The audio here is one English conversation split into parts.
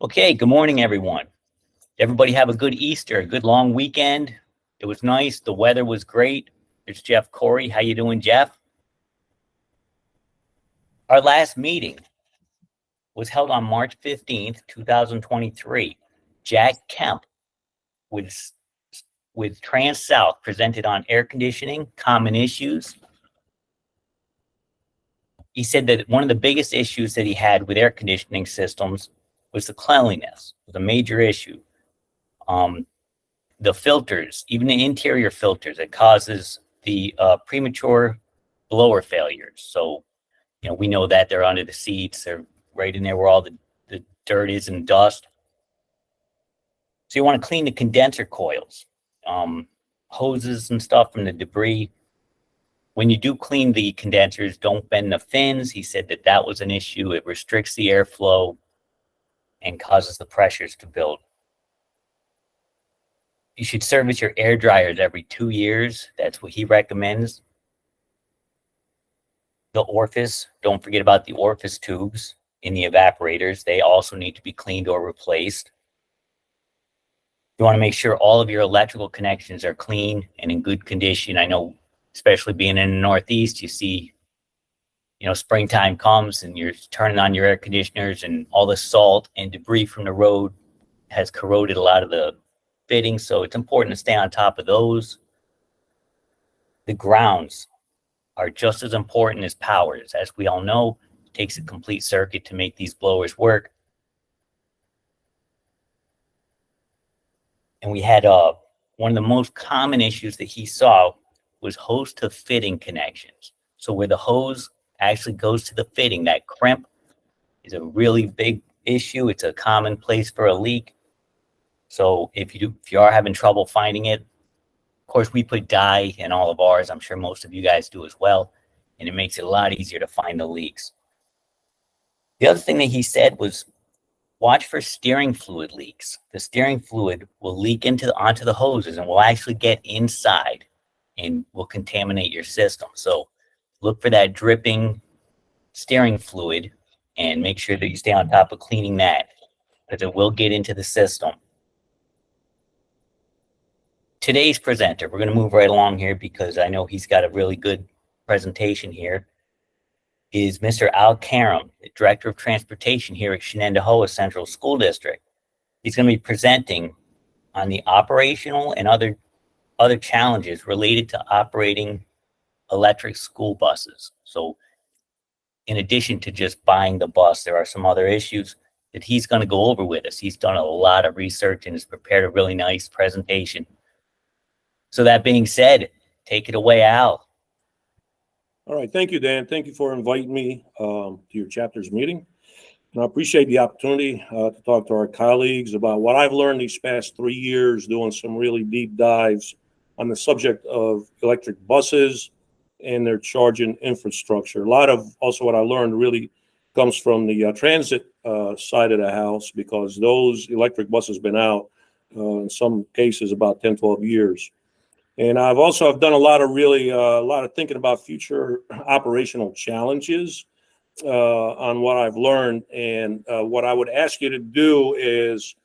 Okay, good morning, everyone. Everybody have a good Easter, a good long weekend. It was nice. The weather was great. There's Jeff Corey. How you doing, Jeff? Our last meeting was held on March 15th, 2023. Jack Kemp with, with Trans South presented on air conditioning, common issues. He said that one of the biggest issues that he had with air conditioning systems was the cleanliness. It was a major issue. The filters, even the interior filters, it causes the premature blower failures. So, we know that they're under the seats, they're right in there where all the dirt is and dust. So you want to clean the condenser coils, hoses and stuff from the debris. When you do clean the condensers, don't bend the fins. He said that that was an issue. It restricts the airflow and causes the pressures to build. You should service your air dryers every 2 years. That's what he recommends. The orifice, don't forget about the orifice tubes in the evaporators. They also need to be cleaned or replaced. You want to make sure all of your electrical connections are clean and in good condition. I know, especially being in the Northeast, you see, springtime comes and you're turning on your air conditioners and all the salt and debris from the road has corroded a lot of the fittings. So it's important to stay on top of those. The grounds are just as important as powers. As we all know, it takes a complete circuit to make these blowers work. And we had one of the most common issues that he saw was hose to fitting connections. So where the hose actually goes to the fitting, that crimp is a really big issue. It's a common place for a leak. So if you are having trouble finding it, of course, we put dye in all of ours. I'm sure most of you guys do as well. And it makes it a lot easier to find the leaks. The other thing that he said was watch for steering fluid leaks. The steering fluid will leak onto the hoses and will actually get inside and will contaminate your system. So look for that dripping steering fluid and make sure that you stay on top of cleaning that because it will get into the system. Today's presenter, we're going to move right along here because I know he's got a really good presentation here, is Mr. Al Karam, the Director of Transportation here at Shenendehowa Central School District. He's going to be presenting on the operational and other challenges related to operating electric school buses. So in addition to just buying the bus, there are some other issues that he's going to go over with us. He's done a lot of research and has prepared a really nice presentation. So that being said, take it away, Al. All right. Thank you, Dan. Thank you for inviting me to your chapter's meeting. And I appreciate the opportunity to talk to our colleagues about what I've learned these past 3 years doing some really deep dives on the subject of electric buses and their charging infrastructure. A lot of also what I learned really comes from the transit side of the house because those electric buses have been out in some cases about 10, 12 years. And I've done a lot of thinking about future operational challenges on what I've learned. And what I would ask you to do is,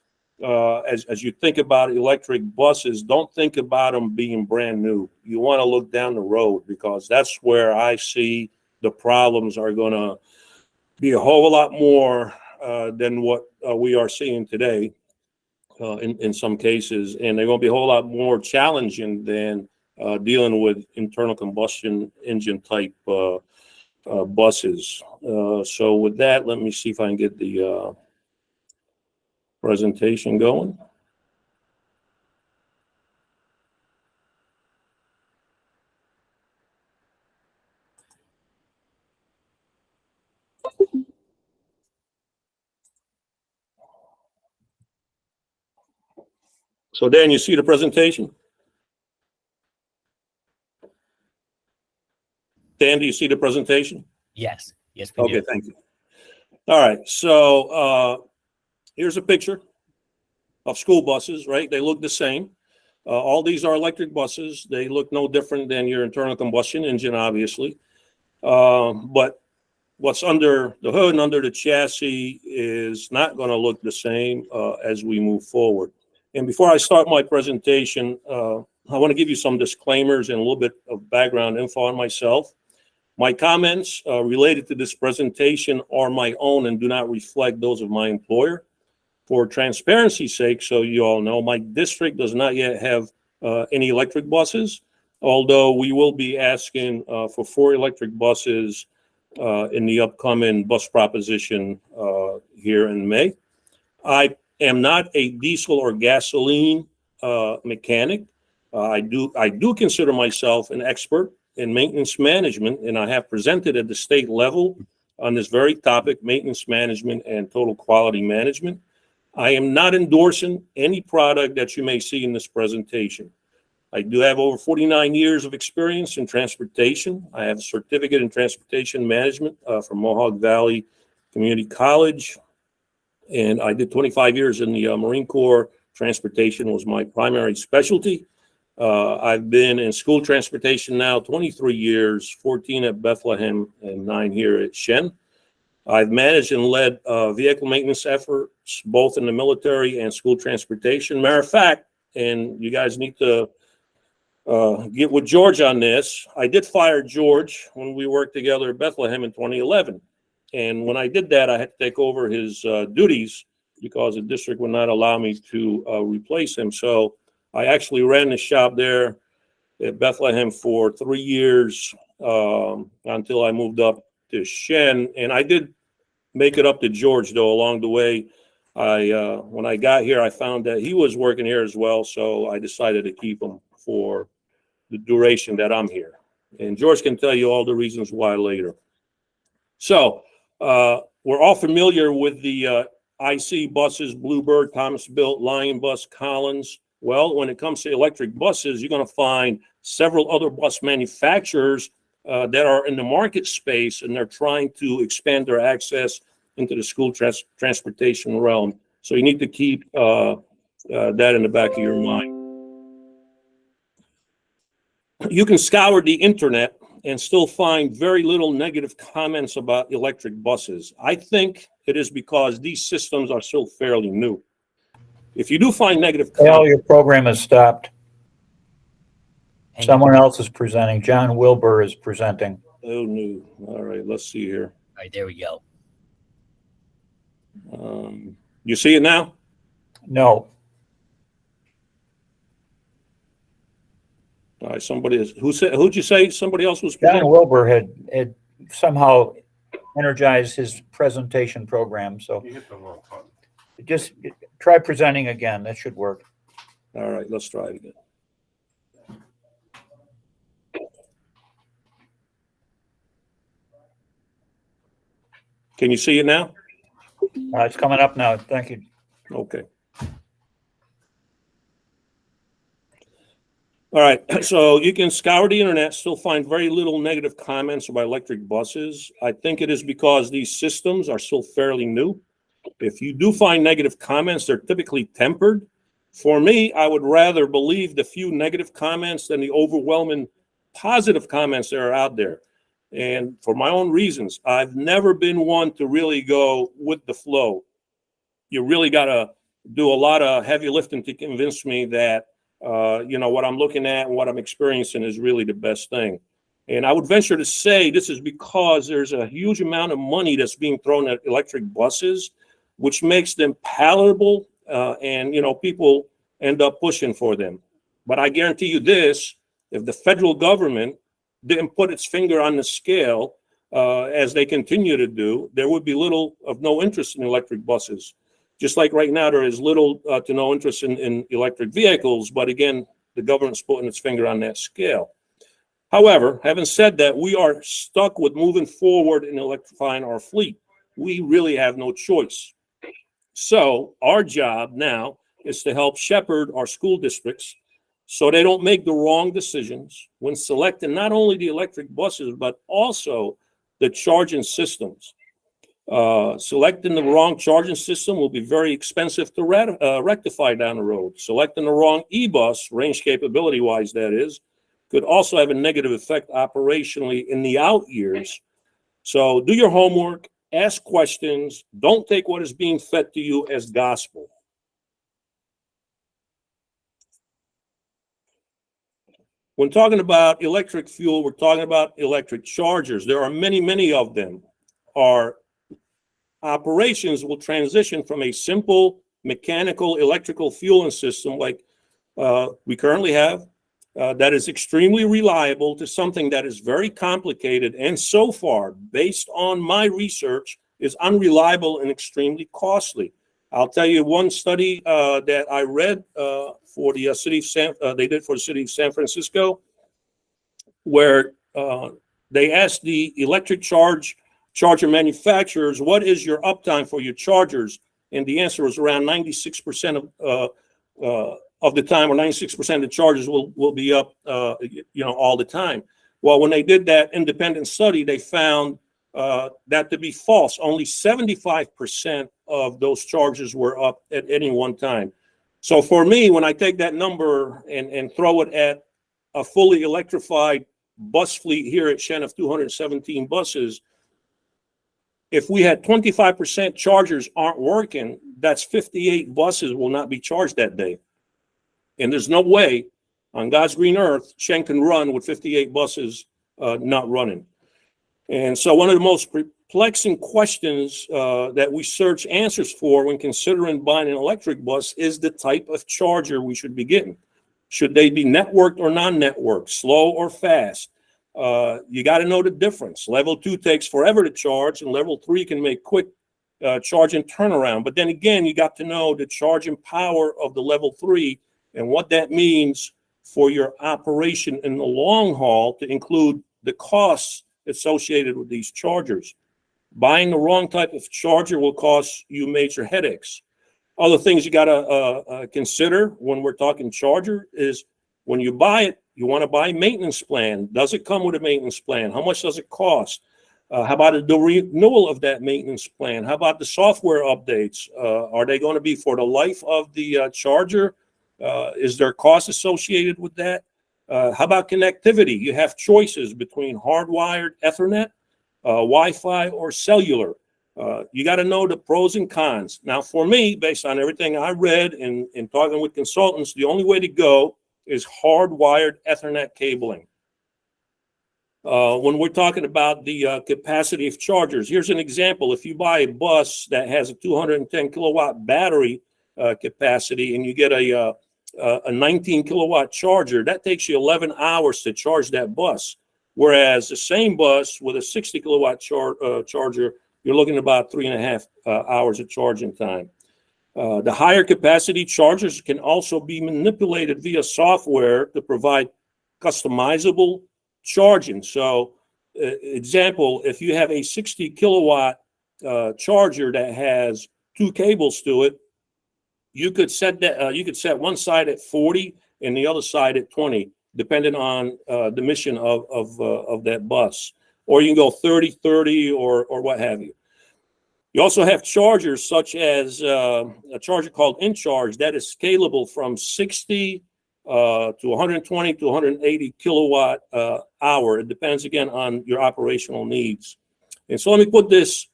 as you think about electric buses, don't think about them being brand new. You want to look down the road because that's where I see the problems are going to be a whole lot more than what we are seeing today. In some cases, and they're going to be a whole lot more challenging than dealing with internal combustion engine type buses. So with that, let me see if I can get the presentation going. So Dan, you see the presentation? Dan, do you see the presentation? Yes, we do. Okay, thank you. All right, so here's a picture of school buses, right? They look the same. All these are electric buses. They look no different than your internal combustion engine, obviously. But what's under the hood and under the chassis is not going to look the same as we move forward. And before I start my presentation, I want to give you some disclaimers and a little bit of background info on myself. My comments related to this presentation are my own and do not reflect those of my employer. For transparency's sake, so you all know, my district does not yet have any electric buses, although we will be asking for 4 electric buses in the upcoming bus proposition here in May. I am not a diesel or gasoline mechanic. I do consider myself an expert in maintenance management, and I have presented at the state level on this very topic, maintenance management and total quality management. I am not endorsing any product that you may see in this presentation. I do have over 49 years of experience in transportation. I have a certificate in transportation management from Mohawk Valley Community College, and I did 25 years in the Marine Corps. Transportation was my primary specialty. I've been in school transportation now 23 years, 14 at Bethlehem and 9 here at Shen. I've managed and led vehicle maintenance efforts, both in the military and school transportation. Matter of fact, and you guys need to get with George on this, I did fire George when we worked together at Bethlehem in 2011. And when I did that, I had to take over his duties because the district would not allow me to replace him. So I actually ran the shop there at Bethlehem for 3 years until I moved up to Shen, and I did make it up to George though along the way. When I got here, I found that he was working here as well, so I decided to keep him for the duration that I'm here. And George can tell you all the reasons why later. So we're all familiar with the IC buses, Bluebird, Thomas Built, Lion Bus, Collins. Well, when it comes to electric buses, you're going to find several other bus manufacturers that are in the market space, and they're trying to expand their access into the school transportation realm. So you need to keep that in the back of your mind. You can scour the internet and still find very little negative comments about electric buses. I think it is because these systems are still fairly new. If you do find negative comments— your program is stopped. Someone else is presenting. John Wilbur is presenting. Oh, no. All right, let's see here. All right, there we go. You see it now? No. All right, somebody is, who'd you say somebody else was John presenting? Wilbur had somehow energized his presentation program, so You hit the wrong button. just try presenting again. That should work. All right, let's try it again. Can you see it now? It's coming up now. Thank you. Okay. All right, so you can scour the internet, still find very little negative comments about electric buses. I think it is because these systems are still fairly new. If you do find negative comments, they're typically tempered. For me, I would rather believe the few negative comments than the overwhelming positive comments that are out there. And for my own reasons, I've never been one to really go with the flow. You really got to do a lot of heavy lifting to convince me that, what I'm looking at and what I'm experiencing is really the best thing. And I would venture to say this is because there's a huge amount of money that's being thrown at electric buses, which makes them palatable, and people end up pushing for them. But I guarantee you this, if the federal government didn't put its finger on the scale, as they continue to do, there would be little of no interest in electric buses. Just like right now, there is little to no interest in electric vehicles, but again, the government's putting its finger on that scale. However, having said that, we are stuck with moving forward in electrifying our fleet. We really have no choice. So our job now is to help shepherd our school districts so they don't make the wrong decisions when selecting not only the electric buses, but also the charging systems. Selecting the wrong charging system will be very expensive to rectify down the road. Selecting the wrong e-bus, range capability wise that is, could also have a negative effect operationally in the out years. So do your homework, ask questions, don't take what is being fed to you as gospel. When talking about electric fuel, we're talking about electric chargers. There are many, many of them. Our operations will transition from a simple mechanical electrical fueling system like we currently have that is extremely reliable to something that is very complicated and so far, based on my research, is unreliable and extremely costly. I'll tell you one study that I read for the city of they did for the city of San Francisco, where they asked the electric charger manufacturers, what is your uptime for your chargers? And the answer was around 96% of the time, or 96% of the chargers will be up, all the time. Well, when they did that independent study, they found that to be false. Only 75% of those chargers were up at any one time. So for me, when I take that number and throw it at a fully electrified bus fleet here at Shen of 217 buses, if we had 25% chargers aren't working, that's 58 buses will not be charged that day. And there's no way on God's green earth Shen can run with 58 buses not running. And so one of the most perplexing questions that we search answers for when considering buying an electric bus is the type of charger we should be getting. Should they be networked or non-networked, slow or fast? You got to know the difference. Level 2 takes forever to charge, and level 3 can make quick charge and turnaround. But then again, you got to know the charging power of the level 3 and what that means for your operation in the long haul, to include the costs associated with these chargers. Buying the wrong type of charger will cause you major headaches. Other things you got to consider when we're talking charger is when you buy it, you want to buy a maintenance plan. Does it come with a maintenance plan? How much does it cost? How about the renewal of that maintenance plan? How about the software updates? Are they going to be for the life of the charger? Is there cost associated with that? How about connectivity? You have choices between hardwired Ethernet, Wi-Fi, or cellular. You got to know the pros and cons. Now, for me, based on everything I read and talking with consultants, the only way to go is hardwired Ethernet cabling. When we're talking about the capacity of chargers, here's an example. If you buy a bus that has a 210 kilowatt battery capacity and you get a 19 kilowatt charger, that takes you 11 hours to charge that bus. Whereas the same bus with a 60 kilowatt charger, you're looking at about 3.5 hours of charging time. The higher capacity chargers can also be manipulated via software to provide customizable charging. So, example, if you have a 60 kilowatt charger that has 2 cables to it, you could set that. You could set one side at 40 and the other side at 20, depending on the mission of that bus. Or you can go 30-30 or what have you. You also have chargers such as a charger called InCharge that is scalable from 60 to 120 to 180 kilowatt hour. It depends again on your operational needs. And so let me put this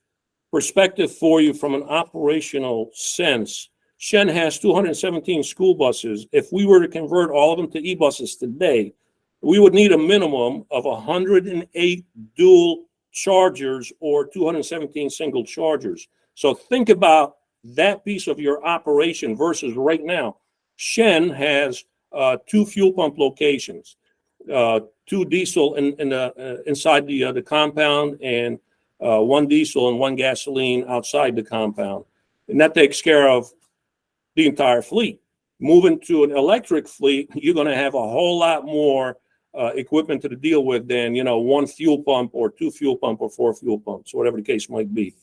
perspective for you from an operational sense. Shen has 217 school buses. If we were to convert all of them to e-buses today, we would need a minimum of 108 dual chargers or 217 single chargers. So think about that piece of your operation versus right now. Shen has 2 fuel pump locations, 2 diesel inside the compound, and 1 diesel and 1 gasoline outside the compound. And that takes care of the entire fleet. Moving to an electric fleet, you're going to have a whole lot more equipment to deal with than 1 fuel pump or 2 fuel pump or 4 fuel pumps, whatever the case might be.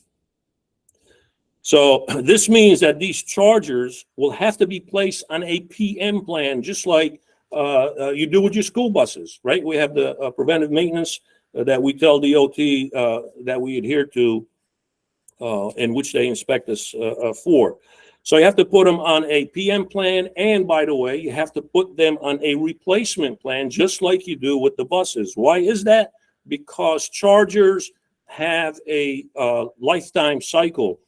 So this means that these chargers will have to be placed on a PM plan, just like you do with your school buses, right? We have the preventive maintenance that we tell DOT that we adhere to, in which they inspect us for. So you have to put them on a PM plan, and by the way, you have to put them on a replacement plan, just like you do with the buses. Why is that? Because chargers have a lifetime cycle.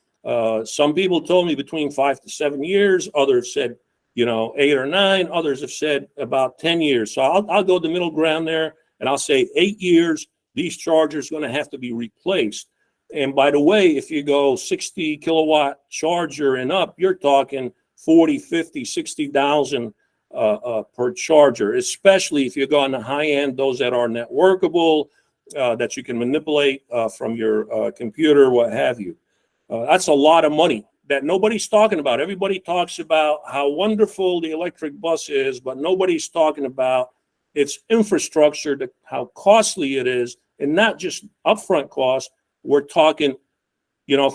Some people told me between 5 to 7 years. Others said, 8 or 9. Others have said about 10 years. So I'll go the middle ground there, and I'll say 8 years. These chargers are going to have to be replaced. And by the way, if you go 60 kilowatt charger and up, you're talking 40, 50, 60,000 per charger, especially if you go on the high end, those that are networkable, that you can manipulate from your computer, what have you. That's a lot of money that nobody's talking about. Everybody talks about how wonderful the electric bus is, but nobody's talking about its infrastructure, how costly it is, and not just upfront cost. We're talking,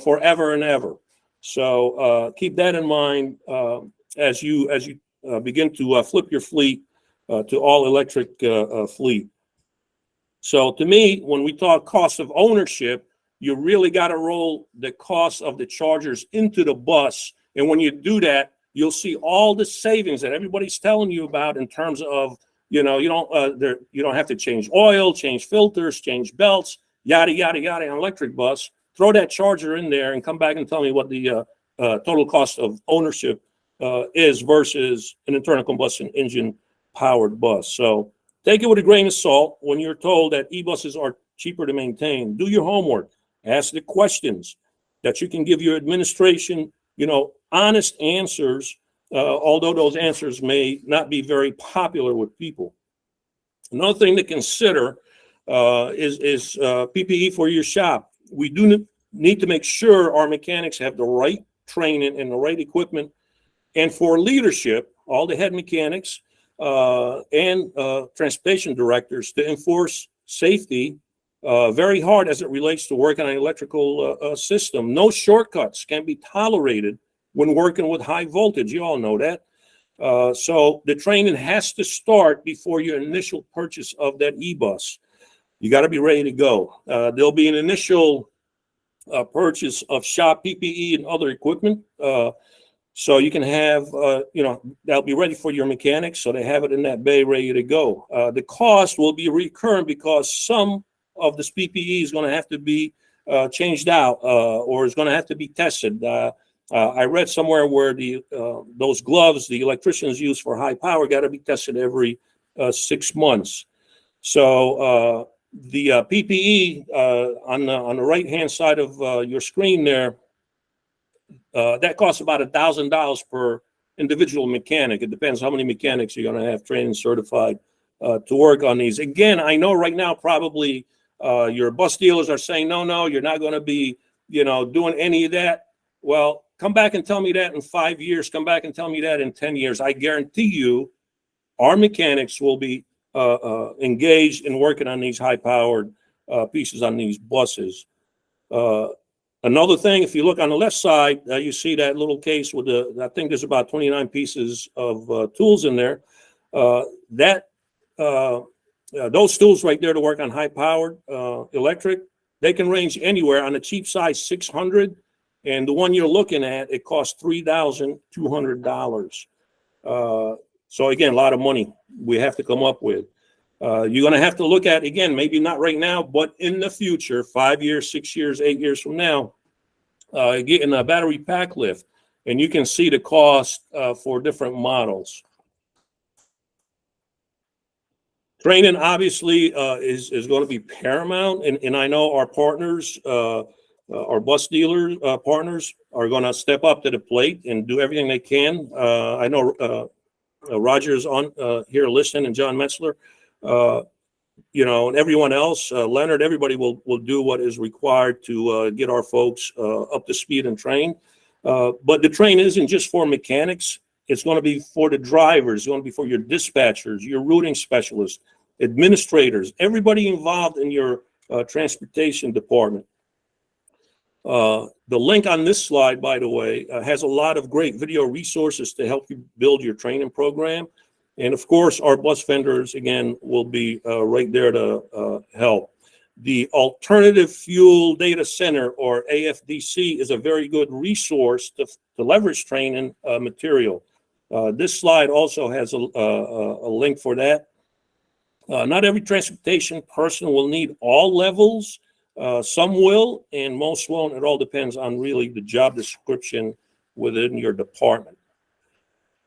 forever and ever. So keep that in mind as you begin to flip your fleet to all electric fleet. So to me, when we talk cost of ownership, you really got to roll the cost of the chargers into the bus. And when you do that, you'll see all the savings that everybody's telling you about in terms of, you don't have to change oil, change filters, change belts, yada, yada, yada, on an electric bus. Throw that charger in there and come back and tell me what the total cost of ownership is versus an internal combustion engine powered bus. So take it with a grain of salt when you're told that e-buses are cheaper to maintain. Do your homework. Ask the questions that you can give your administration, honest answers, although those answers may not be very popular with people. Another thing to consider is PPE for your shop. We do need to make sure our mechanics have the right training and the right equipment. And for leadership, all the head mechanics and transportation directors to enforce safety very hard as it relates to working on an electrical system. No shortcuts can be tolerated when working with high voltage. You all know that. So the training has to start before your initial purchase of that e-bus. You got to be ready to go. There'll be an initial purchase of shop PPE and other equipment. So you can have, that'll be ready for your mechanics. So they have it in that bay ready to go. The cost will be recurrent because some of this PPE is going to have to be changed out or is going to have to be tested. I read somewhere where those gloves the electricians use for high power got to be tested every 6 months. So the PPE on the right hand side of your screen there, that costs about $1,000 per individual mechanic. It depends how many mechanics you're going to have trained and certified to work on these. Again, I know right now probably your bus dealers are saying, no, you're not going to be, doing any of that. Well, come back and tell me that in 5 years. Come back and tell me that in 10 years. I guarantee you our mechanics will be engaged in working on these high-powered pieces on these buses. Another thing, if you look on the left side, you see that little case with I think there's about 29 pieces of tools in there. Those tools right there to work on high-powered electric, they can range anywhere. On the cheap side, $600, and the one you're looking at, it costs $3,200. So again, a lot of money we have to come up with. You're going to have to look at, again, maybe not right now, but in the future, 5 years, 6 years, 8 years from now, getting a battery pack lift, and you can see the cost for different models. Training obviously is going to be paramount, and I know our partners, our bus dealer partners, are going to step up to the plate and do everything they can. I know Roger's on here listening, and John Metzler, and everyone else, Leonard, everybody will do what is required to get our folks up to speed and trained. But the train isn't just for mechanics. It's going to be for the drivers. It's going to be for your dispatchers, your routing specialists, administrators, everybody involved in your transportation department. The link on this slide, by the way, has a lot of great video resources to help you build your training program. And of course, our bus vendors, again, will be right there to help. The Alternative Fuel Data Center, or AFDC, is a very good resource to leverage training material. This slide also has a link for that. Not every transportation person will need all levels Some will, and most won't. It all depends on really the job description within your department.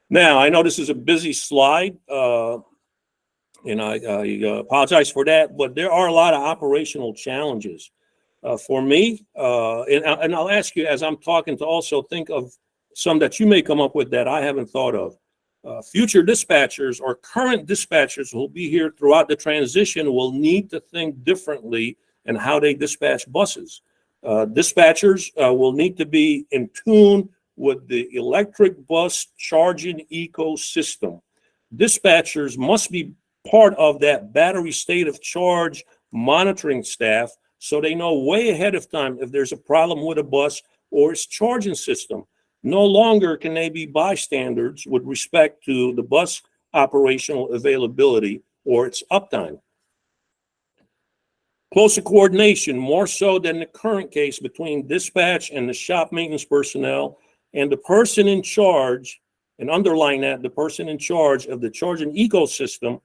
Now, I know this is a busy slide, and I apologize for that, but there are a lot of operational challenges. For me, and I'll ask you as I'm talking to also think of some that you may come up with that I haven't thought of. Future dispatchers or current dispatchers who will be here throughout the transition will need to think differently in how they dispatch buses. Dispatchers will need to be in tune with the electric bus charging ecosystem. Dispatchers must be part of that battery state of charge monitoring staff so they know way ahead of time if there's a problem with a bus or its charging system. No longer can they be bystanders with respect to the bus operational availability or its uptime. Closer coordination, more so than the current case, between dispatch and the shop maintenance personnel and the person in charge, and underline that, the person in charge of the charging ecosystem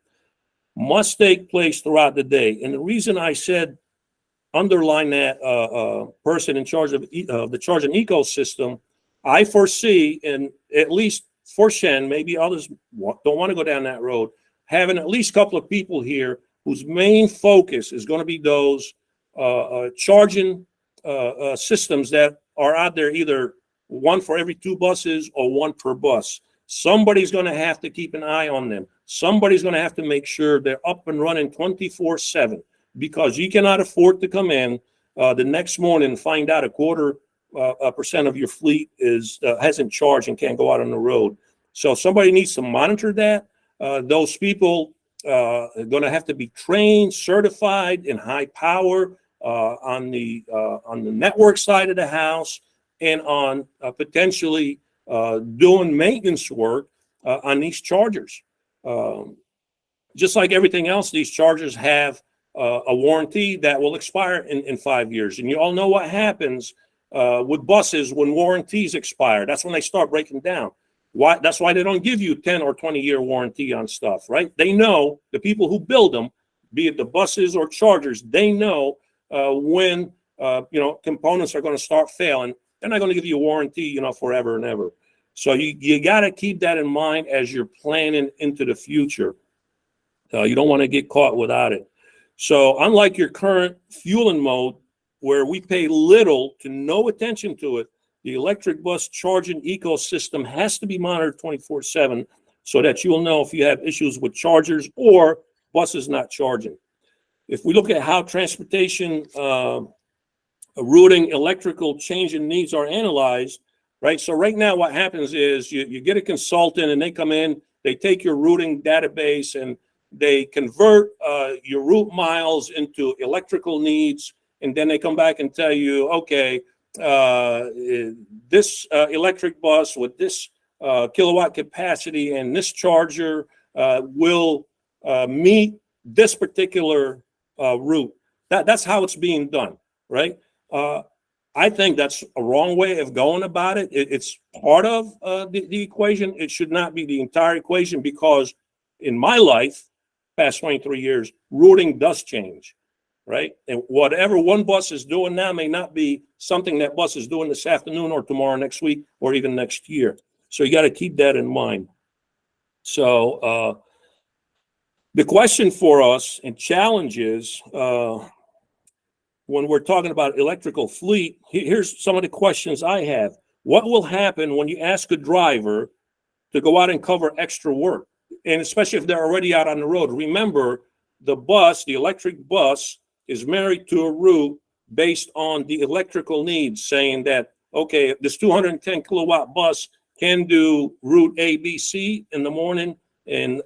must take place throughout the day. And the reason I said underline that person in charge of the charging ecosystem, I foresee, and at least for Shen, maybe others don't want to go down that road, having at least a couple of people here whose main focus is going to be those charging systems that are out there, either one for every 2 buses or one per bus. Somebody's going to have to keep an eye on them. Somebody's going to have to make sure they're up and running 24/7, because you cannot afford to come in the next morning and find out 0.25% of your fleet hasn't charged and can't go out on the road. So somebody needs to monitor that. Those people are going to have to be trained, certified in high power on the network side of the house, and on potentially doing maintenance work on these chargers. Just like everything else, these chargers have a warranty that will expire in 5 years. And you all know what happens with buses when warranties expire. That's when they start breaking down. That's why they don't give you 10 or 20-year warranty on stuff, right? They know, the people who build them, be it the buses or chargers, they know when components are going to start failing. They're not going to give you a warranty, forever and ever. So you got to keep that in mind as you're planning into the future. You don't want to get caught without it. So unlike your current fueling mode, where we pay little to no attention to it, the electric bus charging ecosystem has to be monitored 24/7 so that you'll know if you have issues with chargers or buses not charging. If we look at how transportation routing electrical changing needs are analyzed, right? So right now what happens is you get a consultant and they come in, they take your routing database and they convert your route miles into electrical needs, and then they come back and tell you, okay, this electric bus with this kilowatt capacity and this charger will meet this particular route. That's how it's being done, right? I think that's a wrong way of going about it. It's part of the equation. It should not be the entire equation, because in my life, past 23 years, routing does change, right? And whatever one bus is doing now may not be something that bus is doing this afternoon or tomorrow, next week, or even next year. So you got to keep that in mind. So the question for us and challenge is, when we're talking about electrical fleet, here's some of the questions I have. What will happen when you ask a driver to go out and cover extra work? And especially if they're already out on the road. Remember, the electric bus is married to a route based on the electrical needs, saying that, okay, this 210 kilowatt bus can do route A, B, C in the morning and,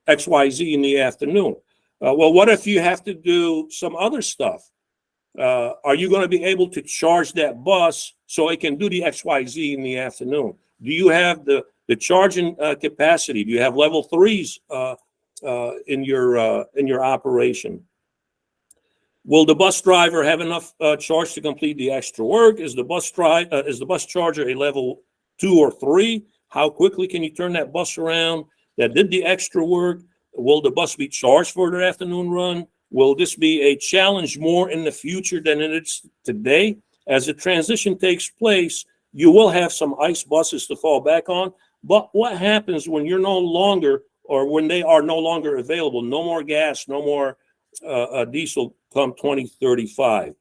X, Y, Z in the afternoon. Well, what if you have to do some other stuff? Are you going to be able to charge that bus so it can do the X, Y, Z in the afternoon? Do you have the charging capacity? Do you have level 3s in your operation? Will the bus driver have enough charge to complete the extra work? Is the bus charger a level 2 or 3? How quickly can you turn that bus around that did the extra work? Will the bus be charged for their afternoon run? Will this be a challenge more in the future than it is today? As the transition takes place, you will have some ICE buses to fall back on. But what happens when you're no longer, or when they are no longer available? No more gas, no more diesel come 2035.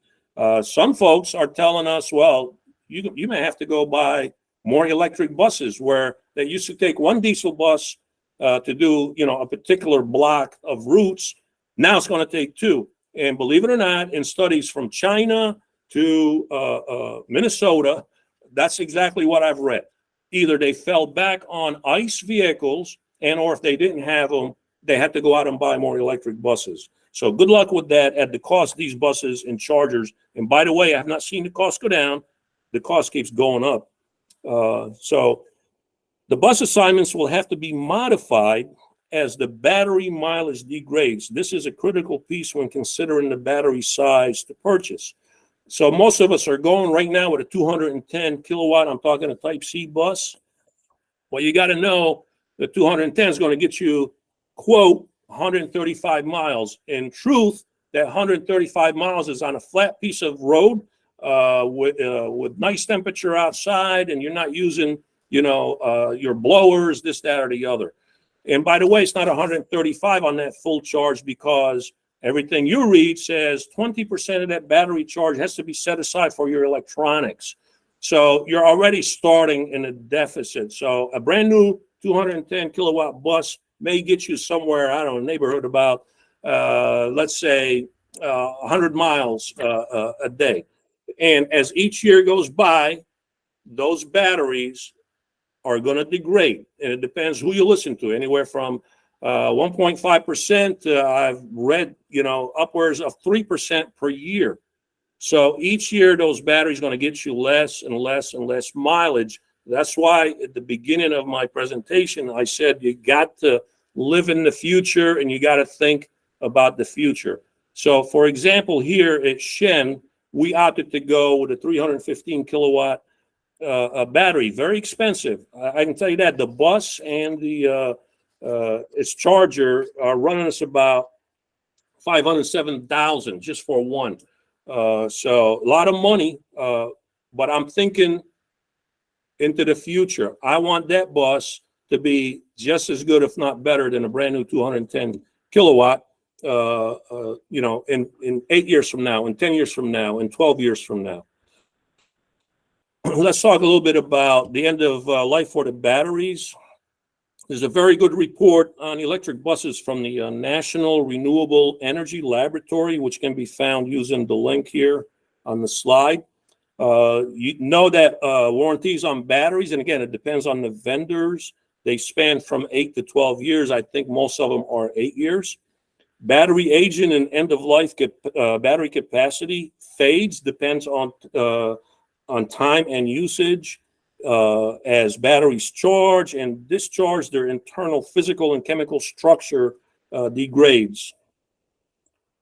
Some folks are telling us, well, you may have to go buy more electric buses, where they used to take one diesel bus to do, a particular block of routes. Now it's going to take two. And believe it or not, in studies from China to Minnesota, that's exactly what I've read. Either they fell back on ICE vehicles, and or if they didn't have them, they had to go out and buy more electric buses. So good luck with that at the cost of these buses and chargers. And by the way, I have not seen the cost go down. The cost keeps going up. So the bus assignments will have to be modified as the battery mileage degrades. This is a critical piece when considering the battery size to purchase. So most of us are going right now with a 210 kilowatt. I'm talking a type C bus. Well, you got to know the 210 is going to get you, quote, 135 miles. In truth, that 135 miles is on a flat piece of road with nice temperature outside, and you're not using, your blowers, this, that, or the other. And by the way, it's not 135 on that full charge, because everything you read says 20% of that battery charge has to be set aside for your electronics. So you're already starting in a deficit. So a brand new 210 kilowatt bus may get you somewhere, I don't know, neighborhood about, let's say, 100 miles a day. And as each year goes by, those batteries are going to degrade. And it depends who you listen to, anywhere from 1.5%, I've read, upwards of 3% per year. So each year, those batteries are going to get you less and less and less mileage. That's why at the beginning of my presentation, I said you got to live in the future and you got to think about the future. So for example, here at Shen, we opted to go with a 315 kilowatt battery, very expensive. I can tell you that the bus and the its charger are running us about $507,000 just for one. So a lot of money, but I'm thinking into the future. I want that bus to be just as good, if not better, than a brand new 210 kilowatt, in 8 years from now, in 10 years from now, in 12 years from now. Let's talk a little bit about the end of life for the batteries. There's a very good report on electric buses from the National Renewable Energy Laboratory, which can be found using the link here on the slide. You know that warranties on batteries, and again, it depends on the vendors. They span from 8 to 12 years. I think most of them are 8 years. Battery aging and end of life battery capacity fades, depends on time and usage. As batteries charge and discharge, their internal physical and chemical structure degrades.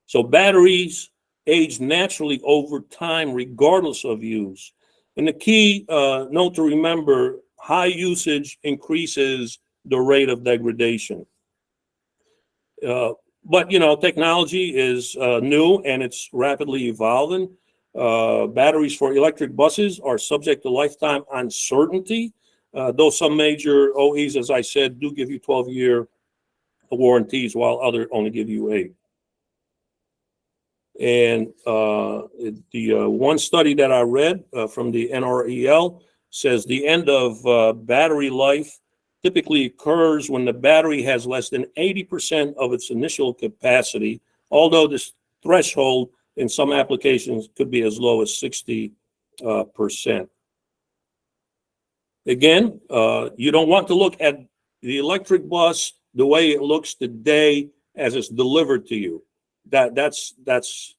So batteries age naturally over time, regardless of use. And the key note to remember, high usage increases the rate of degradation. But, technology is new and it's rapidly evolving. Batteries for electric buses are subject to lifetime uncertainty, though some major OEs, as I said, do give you 12-year warranties, while others only give you 8. And the one study that I read from the NREL says the end of battery life typically occurs when the battery has less than 80% of its initial capacity, although this threshold in some applications could be as low as 60%. Again, you don't want to look at the electric bus the way it looks today as it's delivered to you. That's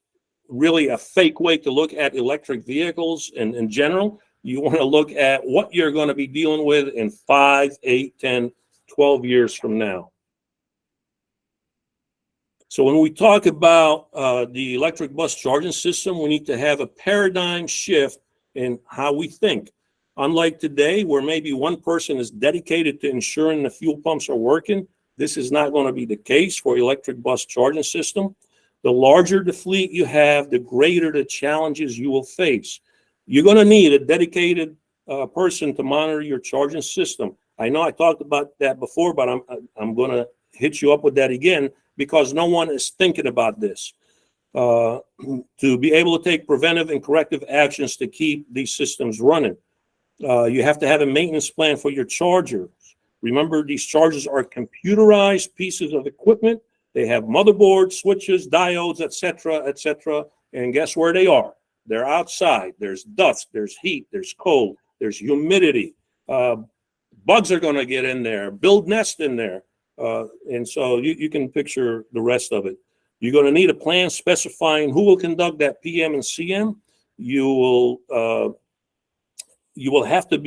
really a fake way to look at electric vehicles in general. You want to look at what you're going to be dealing with in 5, 8, 10, 12 years from now. So when we talk about the electric bus charging system, we need to have a paradigm shift in how we think. Unlike today, where maybe one person is dedicated to ensuring the fuel pumps are working, this is not going to be the case for electric bus charging system. The larger the fleet you have, the greater the challenges you will face. You're going to need a dedicated person to monitor your charging system. I know I talked about that before, but I'm going to hit you up with that again because no one is thinking about this. To be able to take preventive and corrective actions to keep these systems running. You have to have a maintenance plan for your chargers. Remember, these chargers are computerized pieces of equipment. They have motherboards, switches, diodes, etc. And guess where they are? They're outside. There's dust, there's heat, there's cold, there's humidity. Bugs are going to get in there, build nest in there. And so you can picture the rest of it. You're going to need a plan specifying who will conduct that PM and CM. You will have to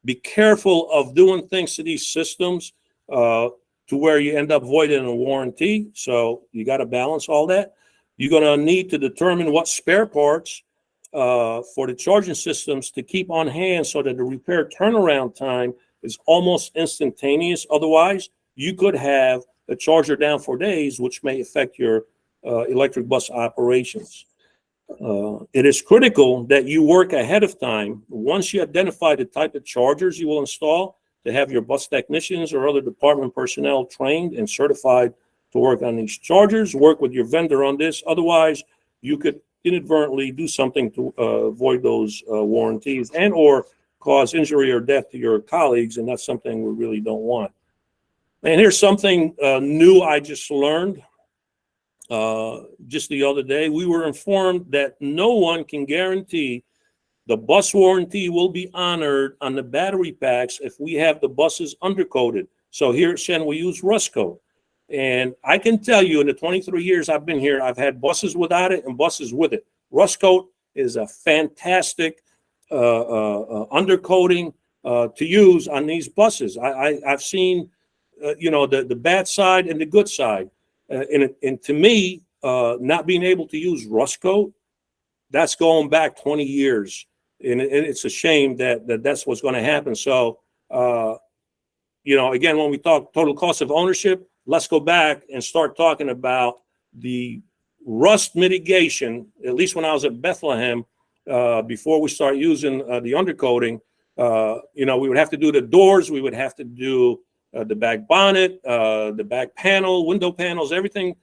be careful of doing things to these systems to where you end up voiding a warranty. So you got to balance all that. You're going to need to determine what spare parts for the charging systems to keep on hand so that the repair turnaround time is almost instantaneous. Otherwise, you could have a charger down for days, which may affect your electric bus operations. It is critical that you work ahead of time. Once you identify the type of chargers you will install, to have your bus technicians or other department personnel trained and certified to work on these chargers. Work with your vendor on this. Otherwise, you could inadvertently do something to avoid those warranties and or cause injury or death to your colleagues, and that's something we really don't want. And here's something new I just learned just the other day. We were informed that no one can guarantee the bus warranty will be honored on the battery packs if we have the buses undercoated. So here at Shen, we use rust coat. And I can tell you in the 23 years I've been here, I've had buses without it and buses with it. Rust coat is a fantastic undercoating to use on these buses. I've seen, the bad side and the good side. And to me, not being able to use rust coat, that's going back 20 years. And it's a shame that that's what's going to happen. So, again, when we talk total cost of ownership, let's go back and start talking about the rust mitigation. At least when I was at Bethlehem, before we start using the undercoating, we would have to do the doors. We would have to do the back bonnet, the back panel, window panels, everything,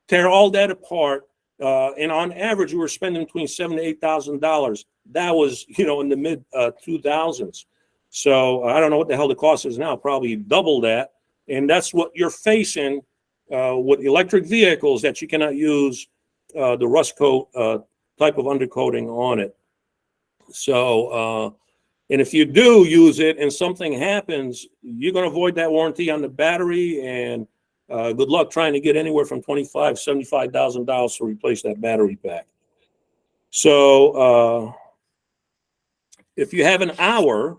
tear all that apart. And on average, we were spending between $7,000 to $8,000. That was, in the mid 2000s. So I don't know what the hell the cost is now, probably double that. And that's what you're facing with electric vehicles, that you cannot use the rust coat type of undercoating on it. So, and if you do use it and something happens, you're going to avoid that warranty on the battery, and good luck trying to get anywhere from $25,000 to $75,000 to replace that battery pack. So if you have an hour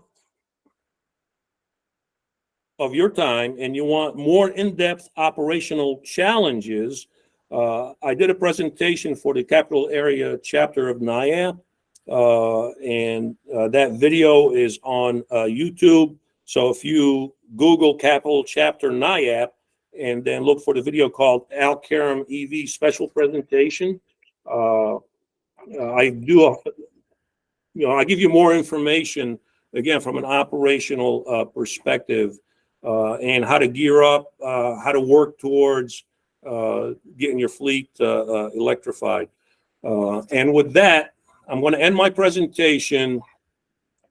of your time and you want more in-depth operational challenges, I did a presentation for the Capital Area chapter of NIAP, and that video is on YouTube. So if you Google Capital Chapter NIAP and then look for the video called Al Karam EV Special Presentation, I give you more information, again, from an operational perspective, and how to gear up, how to work towards getting your fleet electrified. And with that, I'm going to end my presentation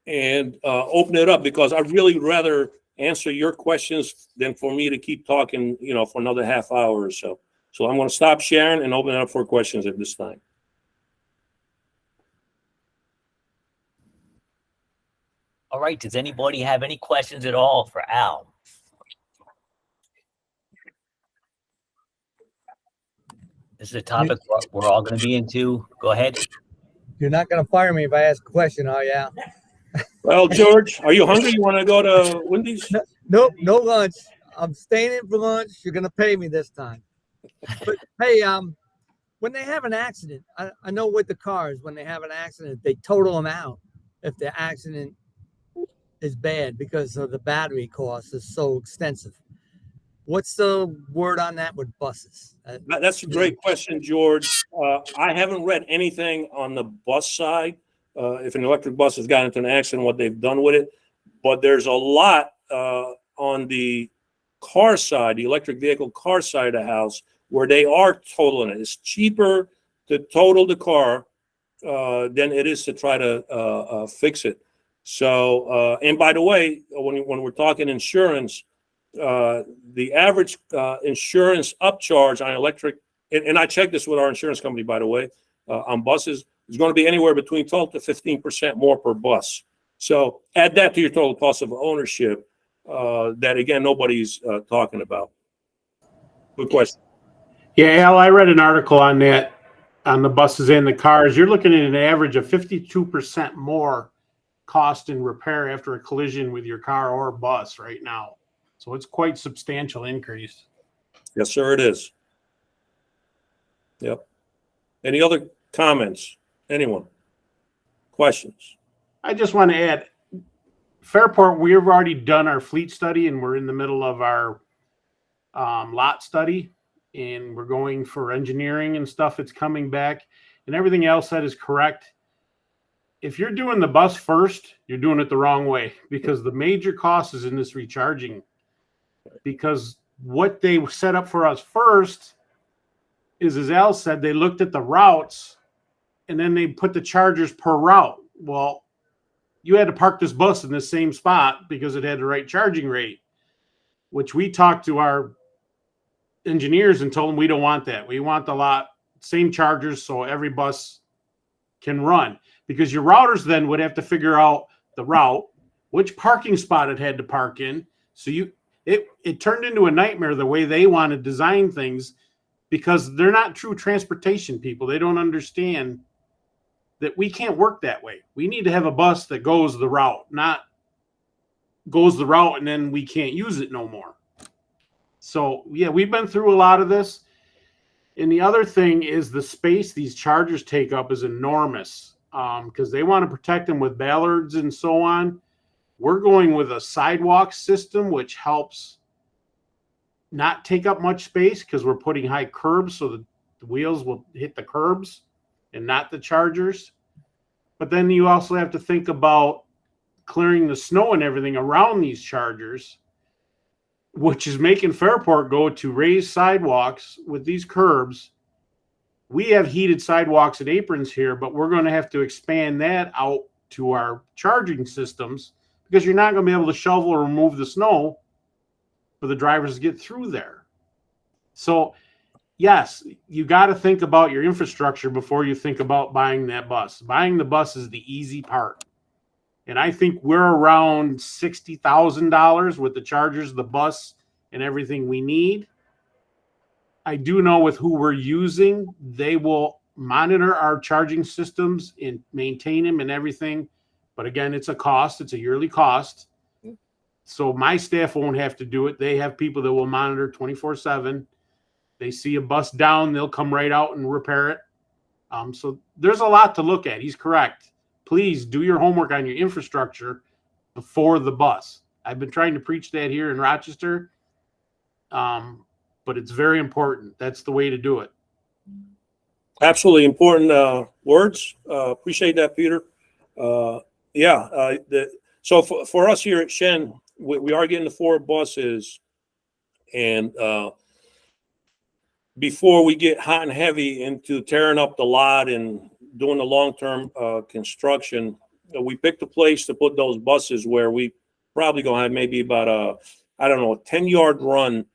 and open it up, because I'd really rather answer your questions than for me to keep talking, for another half hour or so. So I'm going to stop sharing and open it up for questions at this time. All right. Does anybody have any questions at all for Al? This is a topic we're all going to be into. Go ahead. You're not going to fire me if I ask a question, are you, Al? Well, George, are you hungry? You want to go to Wendy's? Nope, no lunch. I'm staying in for lunch. You're going to pay me this time. But hey, when they have an accident, I know with the cars, when they have an accident, they total them out if the accident is bad because of the battery cost is so extensive. What's the word on that with buses? That's a great question, George. I haven't read anything on the bus side. If an electric bus has gotten into an accident, what they've done with it. But there's a lot on the car side, the electric vehicle car side of the house, where they are totaling it. It's cheaper to total the car than it is to try to fix it. So, and by the way, when we're talking insurance, the average insurance upcharge on electric, and I checked this with our insurance company, by the way, on buses, is going to be anywhere between 12 to 15% more per bus. So add that to your total cost of ownership that, again, nobody's talking about. Good question. Yeah, Al, I read an article on that, on the buses and the cars. You're looking at an average of 52% more cost in repair after a collision with your car or bus right now. So it's quite substantial increase. Yes, sir, it is. Yep. Any other comments? Anyone? Questions? I just want to add, Fairport, we've already done our fleet study and we're in the middle of our lot study, and we're going for engineering and stuff. It's coming back, and everything else that is correct. If you're doing the bus first, you're doing it the wrong way, because the major cost is in this recharging. Because what they set up for us first is, as Al said, they looked at the routes and then they put the chargers per route. Well, you had to park this bus in the same spot because it had the right charging rate, which we talked to our engineers and told them we don't want that. We want the lot, same chargers, so every bus can run. Because your routers then would have to figure out the route, which parking spot it had to park in. So it turned into a nightmare the way they want to design things, because they're not true transportation people. They don't understand that we can't work that way. We need to have a bus that goes the route, not goes the route and then we can't use it no more. So yeah, we've been through a lot of this. And the other thing is the space these chargers take up is enormous, because they want to protect them with ballards and so on. We're going with a sidewalk system, which helps not take up much space because we're putting high curbs so that the wheels will hit the curbs and not the chargers. But then you also have to think about clearing the snow and everything around these chargers, which is making Fairport go to raised sidewalks with these curbs. We have heated sidewalks and aprons here, but we're going to have to expand that out to our charging systems, because you're not going to be able to shovel or remove the snow for the drivers to get through there. So yes, you got to think about your infrastructure before you think about buying that bus. Buying the bus is the easy part. And I think we're around $60,000 with the chargers, the bus, and everything we need. I do know with who we're using, they will monitor our charging systems and maintain them and everything. But again, it's a cost. It's a yearly cost. So my staff won't have to do it. They have people that will monitor 24/7. They see a bus down, they'll come right out and repair it. So there's a lot to look at. He's correct. Please do your homework on your infrastructure before the bus. I've been trying to preach that here in Rochester, but it's very important. That's the way to do it. Absolutely important words. Appreciate that, Peter. So for us here at Shen, we are getting the 4 buses, and before we get hot and heavy into tearing up the lot and doing the long-term construction, we picked a place to put those buses where we probably gonna have maybe about a 10-yard run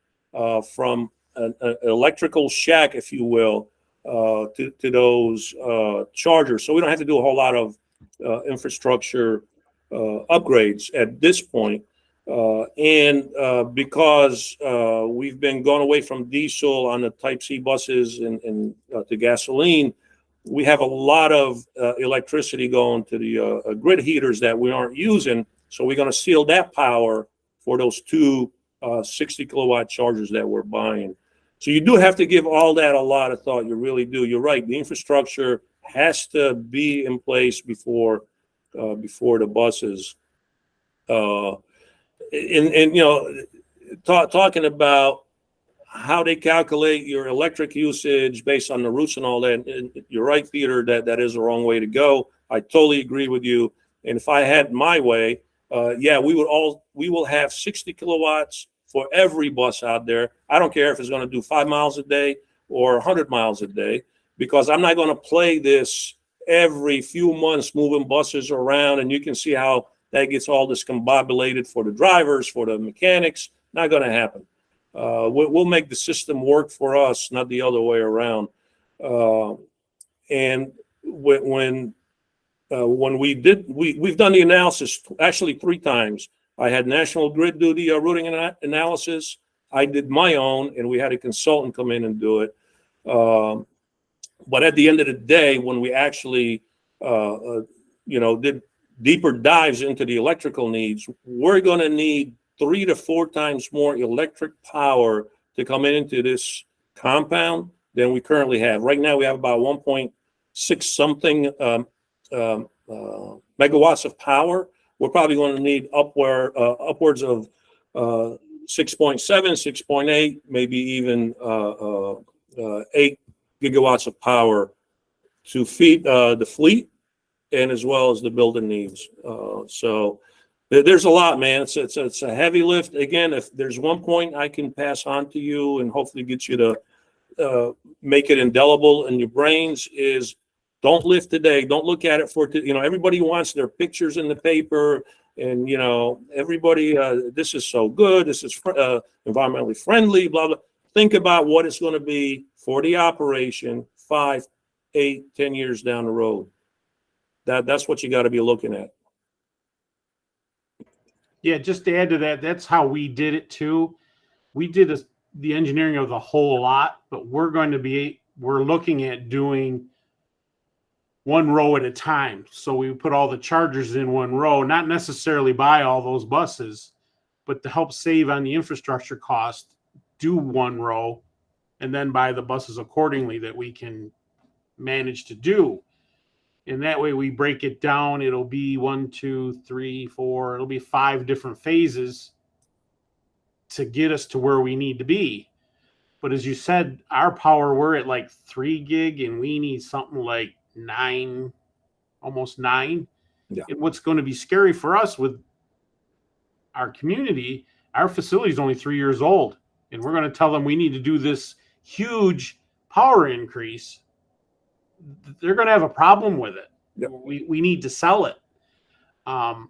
from an electrical shack, if you will, to those chargers. So we don't have to do a whole lot of infrastructure upgrades at this point. Because we've been going away from diesel on the Type C buses and to gasoline, we have a lot of electricity going to the grid heaters that we aren't using. So we're going to seal that power for those 2 60 kilowatt chargers that we're buying. So you do have to give all that a lot of thought. You really do. You're right. The infrastructure has to be in place before the buses. And talking about how they calculate your electric usage based on the routes and all that. And you're right, Peter, that is the wrong way to go. I totally agree with you. And if I had my way, yeah, we will have 60 kilowatts for every bus out there. I don't care if it's going to do 5 miles a day or 100 miles a day, because I'm not going to play this every few months moving buses around. And you can see how that gets all discombobulated for the drivers, for the mechanics. Not going to happen. We'll make the system work for us, not the other way around. And when we've done the analysis actually 3 times. I had National Grid do the routing analysis. I did my own, and we had a consultant come in and do it. But at the end of the day, when we actually, did deeper dives into the electrical needs, we're going to need 3 to 4 times more electric power to come into this compound than we currently have. Right now, we have about 1.6 something megawatts of power. We're probably going to need upwards of 6.7, 6.8, maybe even 8 gigawatts of power to feed the fleet and as well as the building needs. So there's a lot, man. It's a heavy lift. Again, if there's one point I can pass on to you and hopefully get you to make it indelible in your brains is, don't lift today. Don't look at it for, everybody wants their pictures in the paper and, everybody, this is so good. This is environmentally friendly, blah, blah. Think about what it's going to be for the operation 5, 8, 10 years down the road. That's what you got to be looking at. Yeah, just to add to that, that's how we did it too. We did the engineering of the whole lot, but we're looking at doing one row at a time. So we put all the chargers in one row, not necessarily buy all those buses, but to help save on the infrastructure cost, do one row and then buy the buses accordingly that we can manage to do. And that way we break it down. It'll be 1, 2, 3, 4. It'll be 5 different phases to get us to where we need to be. But as you said, our power, we're at like 3 gig and we need something like 9, almost 9. Yeah. And what's going to be scary for us with our community, our facility is only 3 years old, and we're going to tell them we need to do this huge power increase. They're going to have a problem with it. Yep. We need to sell it. And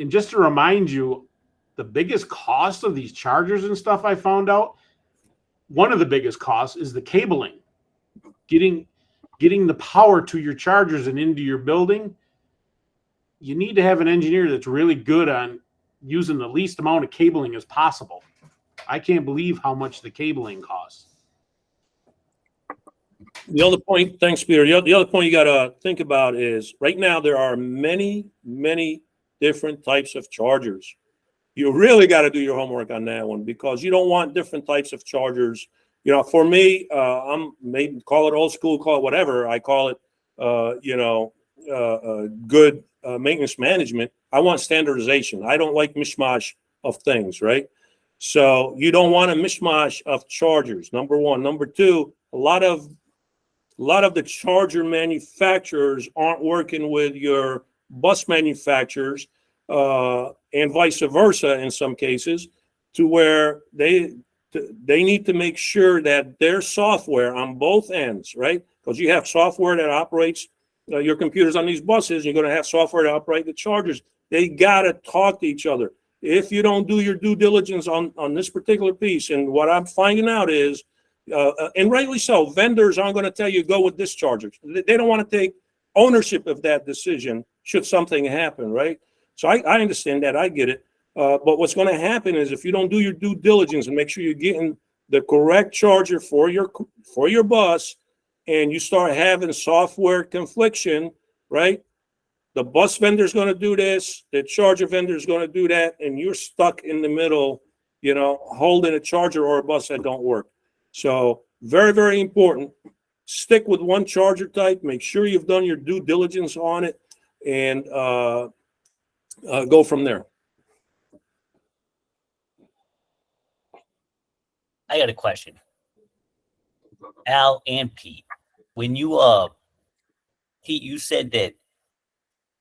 just to remind you, the biggest cost of these chargers and stuff, I found out, one of the biggest costs is the cabling. Getting the power to your chargers and into your building. You need to have an engineer that's really good on using the least amount of cabling as possible. I can't believe how much the cabling costs. The other point, thanks, Peter. The other point you got to think about is right now there are many, many different types of chargers. You really got to do your homework on that one, because you don't want different types of chargers. For me, I'm maybe call it old school, call it whatever. I call it, good maintenance management. I want standardization. I don't like mishmash of things, right? So you don't want a mishmash of chargers. Number one. Number two, a lot of the charger manufacturers aren't working with your bus manufacturers, and vice versa in some cases, to where they need to make sure that their software on both ends, right? Because you have software that operates your computers on these buses. You're going to have software to operate the chargers. They got to talk to each other. If you don't do your due diligence on this particular piece, and what I'm finding out is, and rightly so, vendors aren't going to tell you go with this charger. They don't want to take ownership of that decision should something happen, right? So I understand that. I get it. But what's going to happen is if you don't do your due diligence and make sure you're getting the correct charger for your bus, and you start having software confliction, right? The bus vendor is going to do this, the charger vendor is going to do that, and you're stuck in the middle, holding a charger or a bus that don't work. So very, very important. Stick with one charger type. Make sure you've done your due diligence on it, and go from there. I got a question. Al and Pete, when you Pete, you said that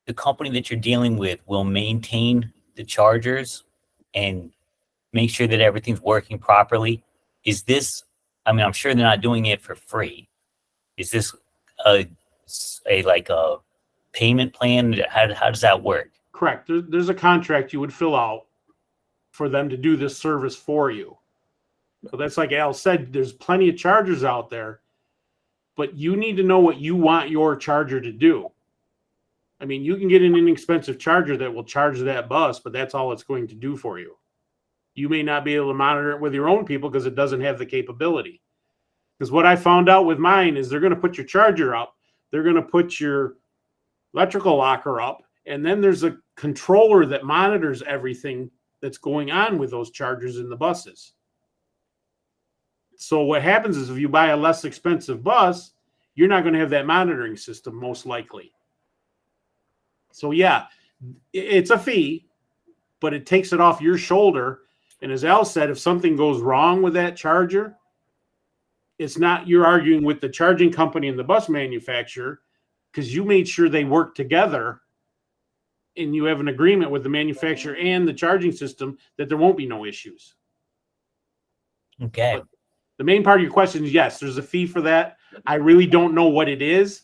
the company that you're dealing with will maintain the chargers and make sure that everything's working properly. Is this, I mean, I'm sure they're not doing it for free. Is this a like a payment plan? How does that work? Correct. There's a contract you would fill out for them to do this service for you. So that's like Al said, there's plenty of chargers out there, but you need to know what you want your charger to do. I mean, you can get an inexpensive charger that will charge that bus, but that's all it's going to do for you. You may not be able to monitor it with your own people because it doesn't have the capability. Because what I found out with mine is they're going to put your charger up, they're going to put your electrical locker up, and then there's a controller that monitors everything that's going on with those chargers in the buses. So what happens is if you buy a less expensive bus, you're not going to have that monitoring system most likely. So yeah, it's a fee, but it takes it off your shoulder. And as Al said, if something goes wrong with that charger, it's not you're arguing with the charging company and the bus manufacturer because you made sure they work together and you have an agreement with the manufacturer and the charging system that there won't be no issues. Okay. But the main part of your question is yes, there's a fee for that. I really don't know what it is.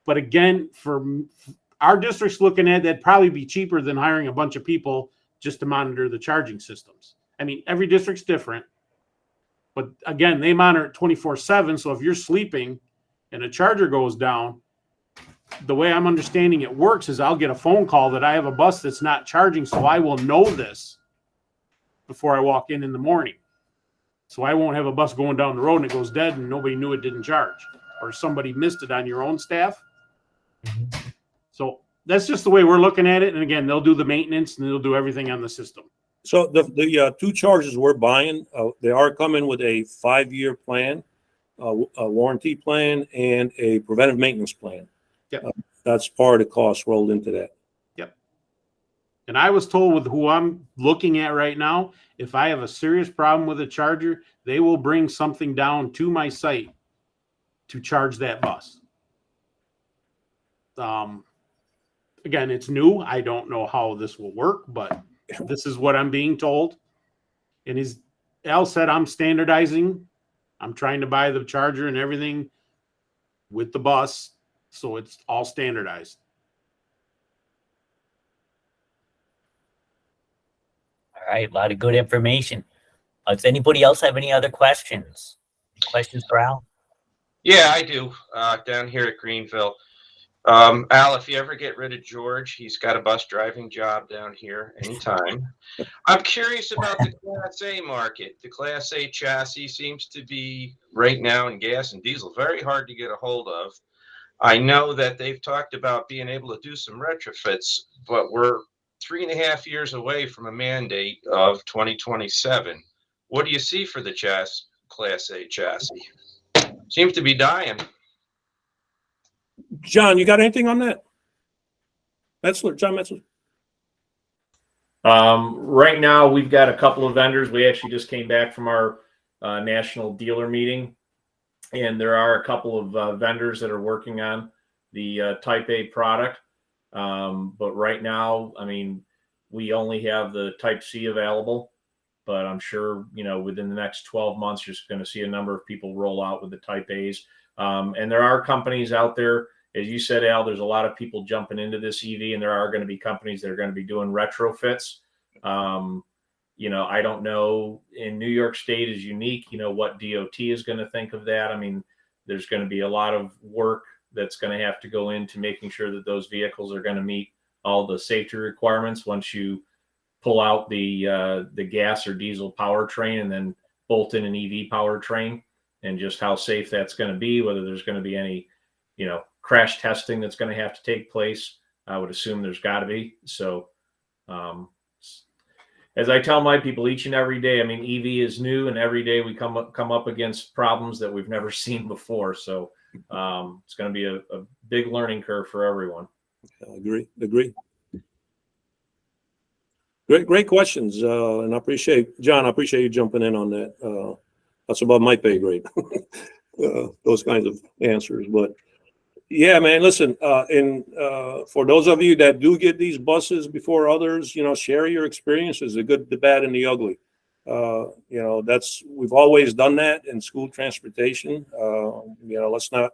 But again, for our district's looking at that'd probably be cheaper than hiring a bunch of people just to monitor the charging systems. I mean, every district's different. But again, they monitor it 24/7. So if you're sleeping and a charger goes down, the way I'm understanding it works is I'll get a phone call that I have a bus that's not charging. So I will know this before I walk in the morning. So I won't have a bus going down the road and it goes dead and nobody knew it didn't charge or somebody missed it on your own staff. So that's just the way we're looking at it. And again, they'll do the maintenance and they'll do everything on the system. So the two chargers we're buying, they are coming with a 5-year plan, a warranty plan, and a preventive maintenance plan. Yep. That's part of the cost rolled into that. Yep. And I was told with who I'm looking at right now, if I have a serious problem with a charger, they will bring something down to my site to charge that bus. Again, it's new. I don't know how this will work, but this is what I'm being told. And as Al said, I'm standardizing. I'm trying to buy the charger and everything with the bus, so it's all standardized. All right. A lot of good information. Does anybody else have any other questions? Questions for Al? Yeah, I do. Down here at Greenville. Al, if you ever get rid of George, he's got a bus driving job down here anytime. I'm curious about the Class A market. The Class A chassis seems to be right now in gas and diesel very hard to get a hold of. I know that they've talked about being able to do some retrofits, but we're 3.5 years away from a mandate of 2027. What do you see for the Class A chassis? Seems to be dying. John, you got anything on that? Metzler, John Metzler. Right now, we've got a couple of vendors. We actually just came back from our national dealer meeting, and there are a couple of vendors that are working on the Type A product. But right now, I mean, we only have the Type C available, but I'm sure, you know, within the next 12 months, you're going to see a number of people roll out with the Type A's. And there are companies out there, as you said, Al, there's a lot of people jumping into this EV, and there are going to be companies that are going to be doing retrofits. You know, I don't know, in New York State is unique, you know, what DOT is going to think of that. I mean, there's going to be a lot of work that's going to have to go into making sure that those vehicles are going to meet all the safety requirements once you pull out the gas or diesel powertrain and then bolt in an EV powertrain, and just how safe that's going to be, whether there's going to be any, you know, crash testing that's going to have to take place. I would assume there's got to be. So, as I tell my people each and every day, I mean, EV is new, and every day we come up against problems that we've never seen before. So it's going to be a big learning curve for everyone. Agree. Great questions. And I appreciate, John, I appreciate you jumping in on that. that's above my pay grade. Those kinds of answers. But yeah, man, listen, for those of you that do get these buses before others, share your experiences, the good, the bad, and the ugly. We've always done that in school transportation. Let's not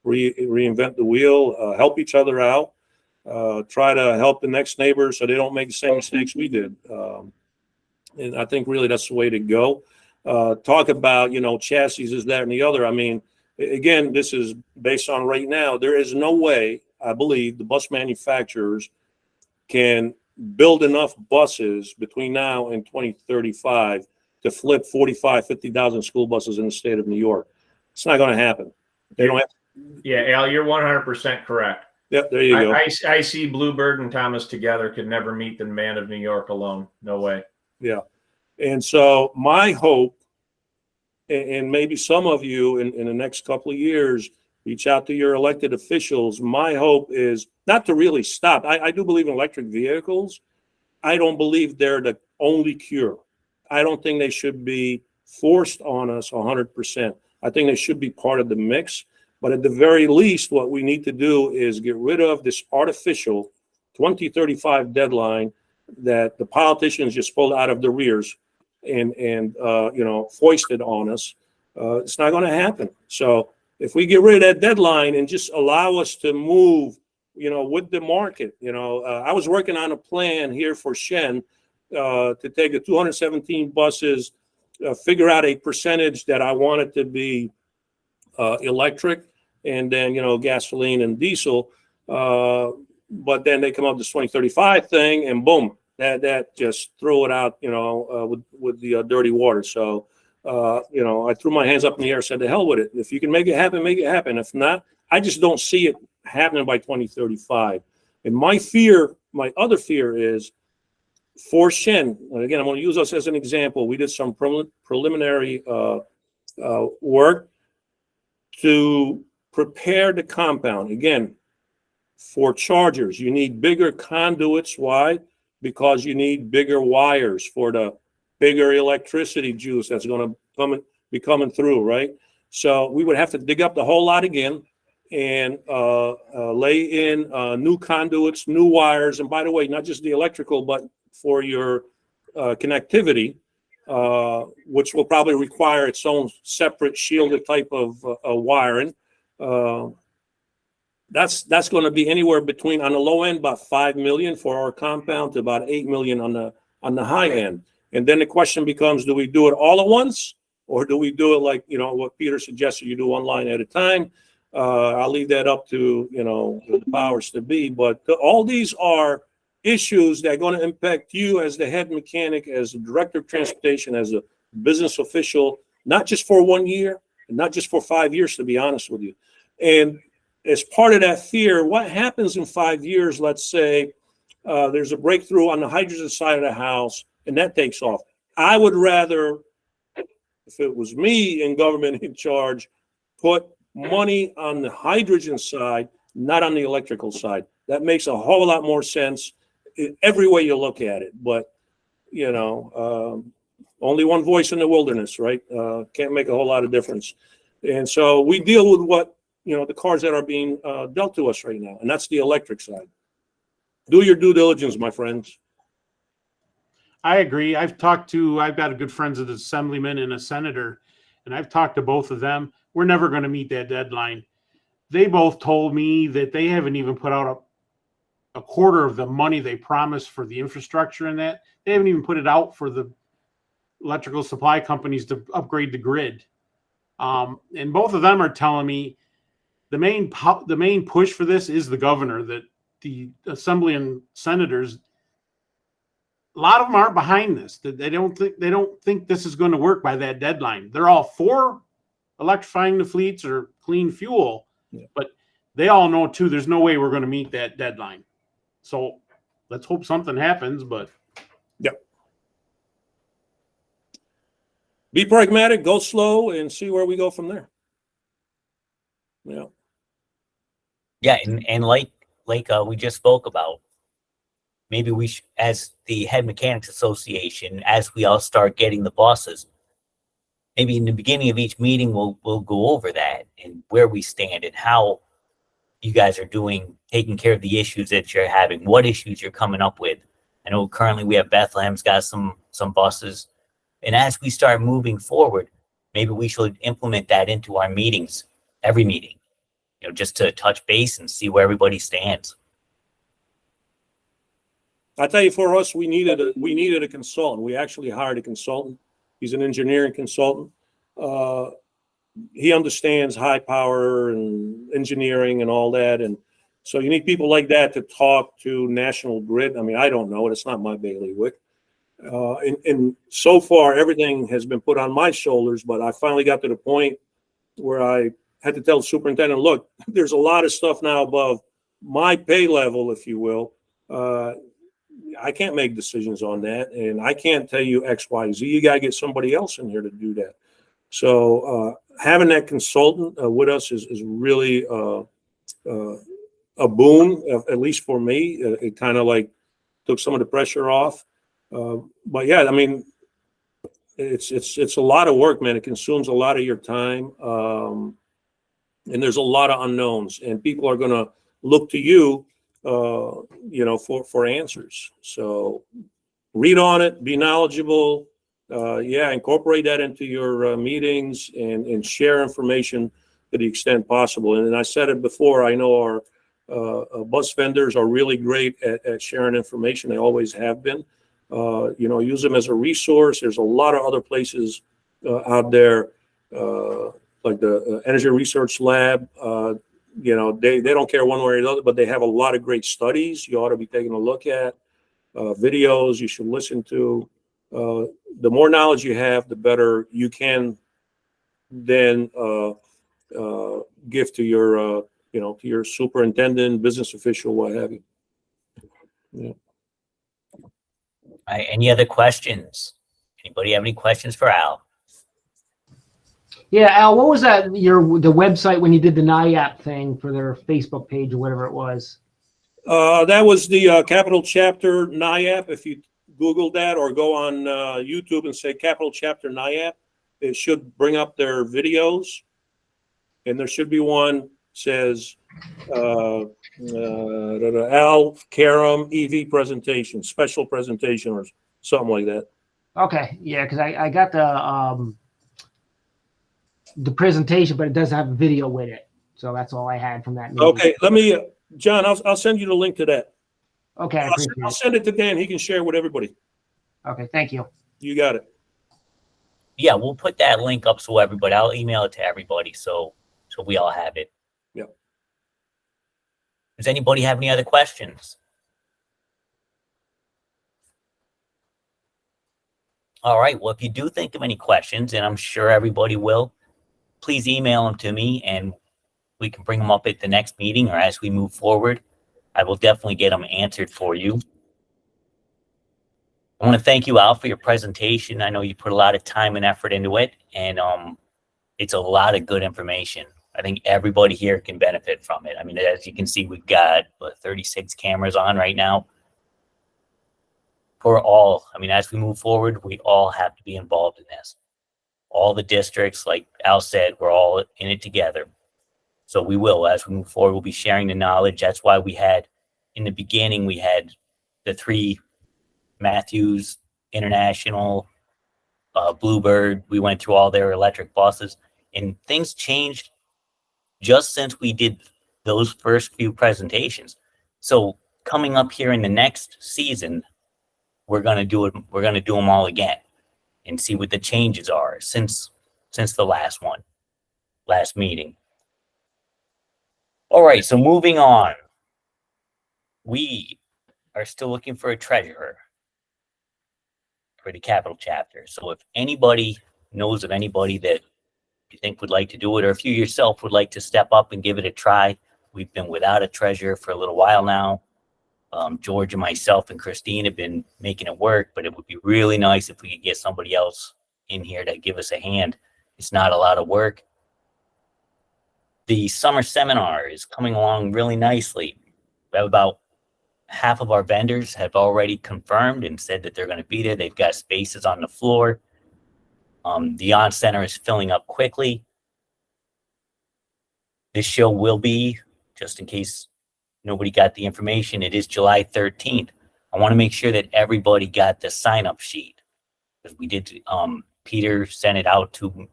reinvent the wheel, help each other out, try to help the next neighbor so they don't make the same mistakes we did. And I think really that's the way to go. Talk about, chassis, is that, and the other. I mean, again, this is based on right now. There is no way, I believe, the bus manufacturers can build enough buses between now and 2035 to flip 50,000 school buses in the state of New York. It's not going to happen. They don't have. Yeah, Al, you're 100% correct. Yep, there you go. I see Bluebird and Thomas together could never meet the demand of New York alone. No way. Yeah. And so my hope, and maybe some of you in the next couple of years, reach out to your elected officials. My hope is not to really stop. I do believe in electric vehicles. I don't believe they're the only cure. I don't think they should be forced on us 100%. I think they should be part of the mix. But at the very least, what we need to do is get rid of this artificial 2035 deadline that the politicians just pulled out of their rears and foisted on us. It's not going to happen. So if we get rid of that deadline and just allow us to move, with the market, I was working on a plan here for Shen to take the 217 buses, figure out a percentage that I wanted to be electric, and then gasoline and diesel. But then they come up with this 2035 thing, and boom, that just threw it out, with the dirty water. So I threw my hands up in the air, said, "To hell with it. If you can make it happen, make it happen. If not, I just don't see it happening by 2035." And my other fear is for Shen. And again, I'm going to use us as an example. We did some preliminary work to prepare the compound. Again, for chargers, you need bigger conduits. Why? Because you need bigger wires for the bigger electricity juice that's going to be coming through, right? So we would have to dig up the whole lot again and lay in new conduits, new wires. And by the way, not just the electrical, but for your connectivity, which will probably require its own separate shielded type of wiring. That's going to be anywhere between, on the low end, about $5 million for our compound to about $8 million on the high end. And then the question becomes, do we do it all at once, or do we do it like, what Peter suggested, you do one line at a time? I'll leave that up to, the powers to be. But all these are issues that are going to impact you as the head mechanic, as the director of transportation, as a business official, not just for 1 year, and not just for 5 years, to be honest with you. And as part of that fear, what happens in 5 years? Let's say there's a breakthrough on the hydrogen side of the house, and that takes off. I would rather, if it was me in government in charge, put money on the hydrogen side, not on the electrical side. That makes a whole lot more sense in every way you look at it. But, only one voice in the wilderness, right? Can't make a whole lot of difference. And so we deal with what, the cards that are being dealt to us right now, and that's the electric side. Do your due diligence, my friends. I agree. I've got a good friends as an assemblyman and a senator, and I've talked to both of them. We're never going to meet that deadline. They both told me that they haven't even put out a quarter of the money they promised for the infrastructure and that. They haven't even put it out for the electrical supply companies to upgrade the grid. And both of them are telling me the main push for this is the governor, that the assembly and senators, a lot of them aren't behind this. That they don't think this is going to work by that deadline. They're all for electrifying the fleets or clean fuel, but they all know too, there's no way we're going to meet that deadline. So let's hope something happens, but. Yep. Be pragmatic, go slow, and see where we go from there. Yeah. Yeah, and like we just spoke about, maybe we should, as the Head Mechanics Association, as we all start getting the buses, maybe in the beginning of each meeting, we'll go over that and where we stand and how you guys are doing, taking care of the issues that you're having, what issues you're coming up with. I know currently we have Bethlehem's got some buses. And as we start moving forward, maybe we should implement that into our meetings, every meeting, just to touch base and see where everybody stands. I tell you, for us, we needed a consultant. We actually hired a consultant. He's an engineering consultant. He understands high power and engineering and all that. And so you need people like that to talk to National Grid. I mean, I don't know it. It's not my bailiwick. And so far, everything has been put on my shoulders, but I finally got to the point where I had to tell the superintendent, look, there's a lot of stuff now above my pay level, if you will. I can't make decisions on that, and I can't tell you X, Y, Z. You got to get somebody else in here to do that. So having that consultant with us is really a boon, at least for me. It kind of like took some of the pressure off. But yeah, I mean, it's a lot of work, man. It consumes a lot of your time, and there's a lot of unknowns, and people are going to look to you, for answers. So read on it, be knowledgeable. Incorporate that into your meetings and share information to the extent possible. And I said it before, I know our bus vendors are really great at sharing information. They always have been. Use them as a resource. There's a lot of other places out there, like the Energy Research Lab. They don't care one way or the other, but they have a lot of great studies you ought to be taking a look at, videos you should listen to. The more knowledge you have, the better you can then give to your, to your superintendent, business official, what have you. Yeah. All right, any other questions? Anybody have any questions for Al? Yeah, Al, what was that? The website when you did the NIAP thing for their Facebook page or whatever it was? That was the Capital Chapter NIAP. If you Google that or go on YouTube and say Capital Chapter NIAP, it should bring up their videos, and there should be one says Al Karam EV presentation, special presentation, or something like that. Okay, yeah, because I got the presentation, but it doesn't have a video with it, so that's all I had from that meeting. Okay, let me, John, I'll send you the link to that. Okay, I appreciate I'll it. send it to Dan. He can share with everybody. Okay, thank you. You got it. Yeah, we'll put that link up so everybody, I'll email it to everybody so we all have it. Yep. Does anybody have any other questions? All right, well, if you do think of any questions, and I'm sure everybody will, please email them to me and we can bring them up at the next meeting or as we move forward. I will definitely get them answered for you. I want to thank you, Al, for your presentation. I know you put a lot of time and effort into it, and it's a lot of good information. I think everybody here can benefit from it. I mean, as you can see, we've got 36 cameras on right now. For all, I mean, as we move forward, we all have to be involved in this. All the districts, like Al said, we're all in it together. So we will, as we move forward, we'll be sharing the knowledge. That's why we had, in the beginning, we had the 3 Matthews International, Bluebird. We went through all their electric buses, and things changed just since we did those first few presentations. So coming up here in the next season, we're going to do it. We're going to do them all again and see what the changes are since the last meeting. All right, so moving on. We are still looking for a treasurer for the Capital Chapter. So if anybody knows of anybody that you think would like to do it, or if you yourself would like to step up and give it a try, we've been without a treasurer for a little while now. George and myself and Christine have been making it work, but it would be really nice if we could get somebody else in here to give us a hand. It's not a lot of work. The summer seminar is coming along really nicely. We have about half of our vendors have already confirmed and said that they're going to be there. They've got spaces on the floor. The on center is filling up quickly. This show will be, just in case nobody got the information, it is July 13th. I want to make sure that everybody got the sign-up sheet, because we did, Peter sent it out to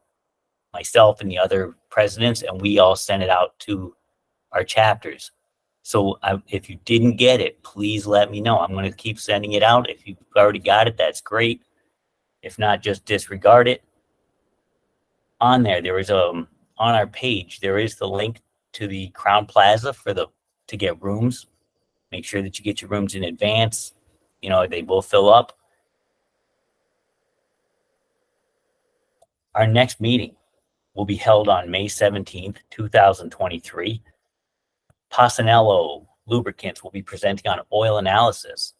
myself and the other presidents, and we all sent it out to our chapters. So if you didn't get it, please let me know. I'm going to keep sending it out. If you've already got it, that's great. If not, just disregard it. On there is on our page, there is the link to the Crown Plaza to get rooms. Make sure that you get your rooms in advance. You know, they will fill up. Our next meeting will be held on May 17th, 2023. Pasanello Lubricants will be presenting on oil analysis.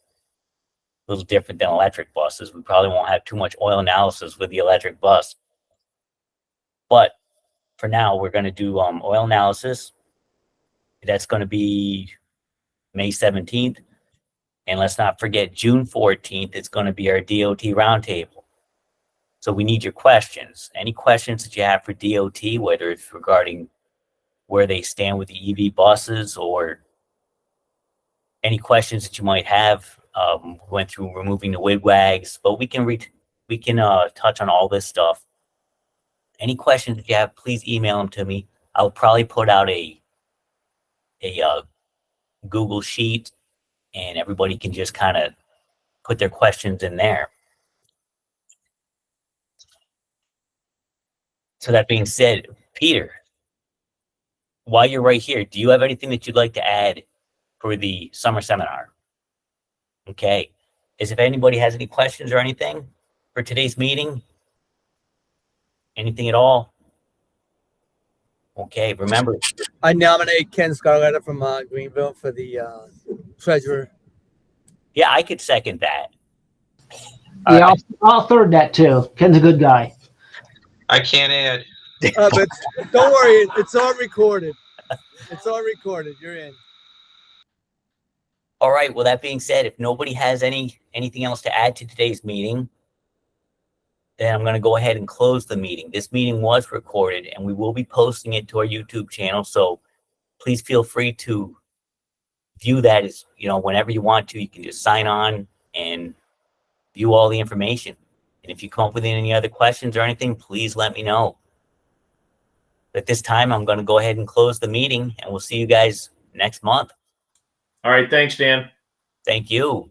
A little different than electric buses. We probably won't have too much oil analysis with the electric bus. But for now, we're going to do oil analysis. That's going to be May 17th. And let's not forget, June 14th, it's going to be our DOT roundtable. So we need your questions. Any questions that you have for DOT, whether it's regarding where they stand with the EV buses or any questions that you might have. We went through removing the wigwags, but we can touch on all this stuff. Any questions that you have, please email them to me. I'll probably put out a Google sheet, and everybody can just kind of put their questions in there. So that being said, Peter, while you're right here, do you have anything that you'd like to add for the summer seminar? Okay. If anybody has any questions or anything for today's meeting, anything at all? Okay, remember. I nominate Ken Scarletta from Greenville for the treasurer. Yeah, I could second that. Yeah, I'll third that too. Ken's a good guy. I can't add. But don't worry, it's all recorded. It's all recorded. You're in. All right. Well, that being said, if nobody has anything else to add to today's meeting, then I'm going to go ahead and close the meeting. This meeting was recorded, and we will be posting it to our YouTube channel. So please feel free to view that as, whenever you want to. You can just sign on and view all the information. And if you come up with any other questions or anything, please let me know. At this time, I'm going to go ahead and close the meeting, and we'll see you guys next month. All right. Thanks, Dan. Thank you.